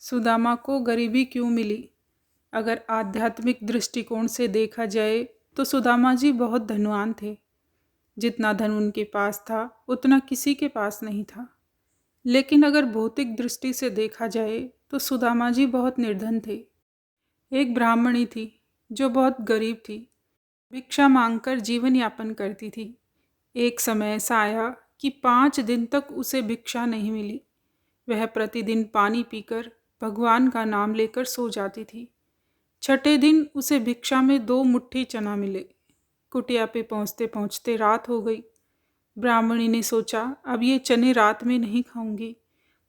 सुदामा को गरीबी क्यों मिली? अगर आध्यात्मिक दृष्टिकोण से देखा जाए तो सुदामा जी बहुत धनवान थे। जितना धन उनके पास था उतना किसी के पास नहीं था। लेकिन अगर भौतिक दृष्टि से देखा जाए तो सुदामा जी बहुत निर्धन थे। एक ब्राह्मणी थी जो बहुत गरीब थी, भिक्षा मांगकर जीवन यापन करती थी। एक समय ऐसा आया कि 5 दिन तक उसे भिक्षा नहीं मिली। वह प्रतिदिन पानी पीकर भगवान का नाम लेकर सो जाती थी। छठे दिन उसे भिक्षा में 2 मुट्ठी चना मिले। कुटिया पे पहुँचते पहुँचते रात हो गई। ब्राह्मणी ने सोचा, अब ये चने रात में नहीं खाऊंगी,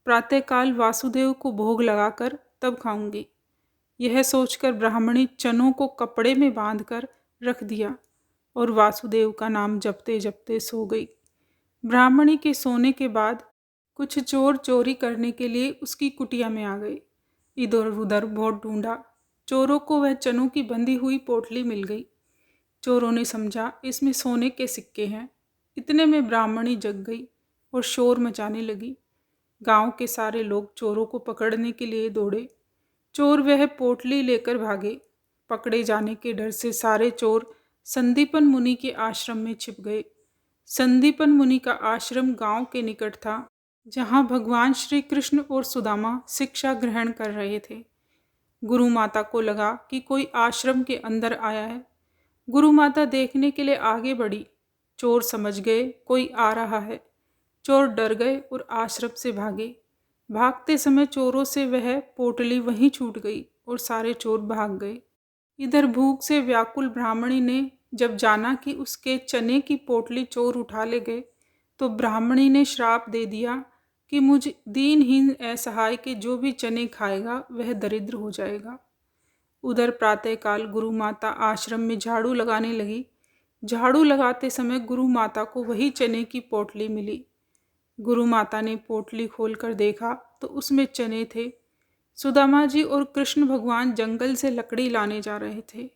प्रातःकाल वासुदेव को भोग लगाकर तब खाऊंगी। यह सोचकर ब्राह्मणी चनों को कपड़े में बांधकर रख दिया और वासुदेव का नाम जपते जपते सो गई। ब्राह्मणी के सोने के बाद कुछ चोर चोरी करने के लिए उसकी कुटिया में आ गए। इधर उधर बहुत ढूंढा, चोरों को वह चनों की बंधी हुई पोटली मिल गई। चोरों ने समझा इसमें सोने के सिक्के हैं। इतने में ब्राह्मणी जग गई और शोर मचाने लगी। गांव के सारे लोग चोरों को पकड़ने के लिए दौड़े। चोर वह पोटली लेकर भागे। पकड़े जाने के डर से सारे चोर संदीपन मुनि के आश्रम में छिप गए। संदीपन मुनि का आश्रम गांव के निकट था, जहां भगवान श्री कृष्ण और सुदामा शिक्षा ग्रहण कर रहे थे। गुरु माता को लगा कि कोई आश्रम के अंदर आया है। गुरु माता देखने के लिए आगे बढ़ी। चोर समझ गए कोई आ रहा है। चोर डर गए और आश्रम से भागे। भागते समय चोरों से वह पोटली वहीं छूट गई और सारे चोर भाग गए। इधर भूख से व्याकुल ब्राह्मणी ने जब जाना कि उसके चने की पोटली चोर उठा ले गए, तो ब्राह्मणी ने श्राप दे दिया कि मुझ दीनहीन असहाय के जो भी चने खाएगा वह दरिद्र हो जाएगा। उधर प्रातःकाल गुरु माता आश्रम में झाड़ू लगाने लगी। झाड़ू लगाते समय गुरु माता को वही चने की पोटली मिली। गुरु माता ने पोटली खोलकर देखा तो उसमें चने थे। सुदामा जी और कृष्ण भगवान जंगल से लकड़ी लाने जा रहे थे।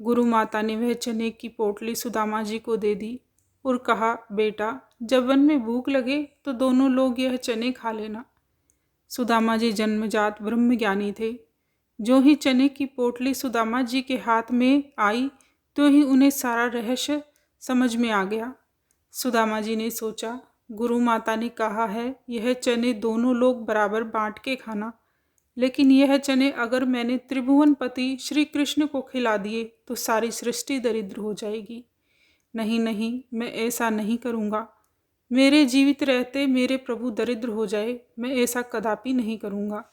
गुरु माता ने वह चने की पोटली सुदामा जी को दे दी और कहा, बेटा, जब वन में भूख लगे तो दोनों लोग यह चने खा लेना। सुदामा जी जन्मजात ब्रह्मज्ञानी थे। जो ही चने की पोटली सुदामा जी के हाथ में आई तो ही उन्हें सारा रहस्य समझ में आ गया। सुदामा जी ने सोचा, गुरु माता ने कहा है यह चने दोनों लोग बराबर बांट के खाना, लेकिन यह चने अगर मैंने त्रिभुवनपति श्री कृष्ण को खिला दिए तो सारी सृष्टि दरिद्र हो जाएगी। नहीं नहीं, मैं ऐसा नहीं करूँगा। मेरे जीवित रहते मेरे प्रभु दरिद्र हो जाए, मैं ऐसा कदापि नहीं करूँगा।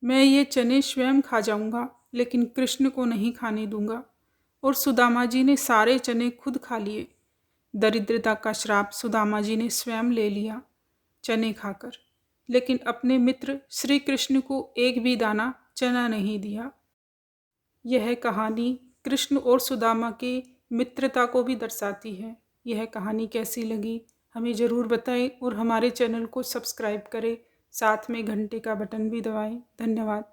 मैं ये चने स्वयं खा जाऊँगा, लेकिन कृष्ण को नहीं खाने दूंगा। और सुदामा जी ने सारे चने खुद खा लिए। दरिद्रता का श्राप सुदामा जी ने स्वयं ले लिया चने खाकर, लेकिन अपने मित्र श्री कृष्ण को एक भी दाना चना नहीं दिया। यह कहानी कृष्ण और सुदामा की मित्रता को भी दर्शाती है। यह कहानी कैसी लगी हमें ज़रूर बताएं और हमारे चैनल को सब्सक्राइब करें, साथ में घंटे का बटन भी दबाएं। धन्यवाद।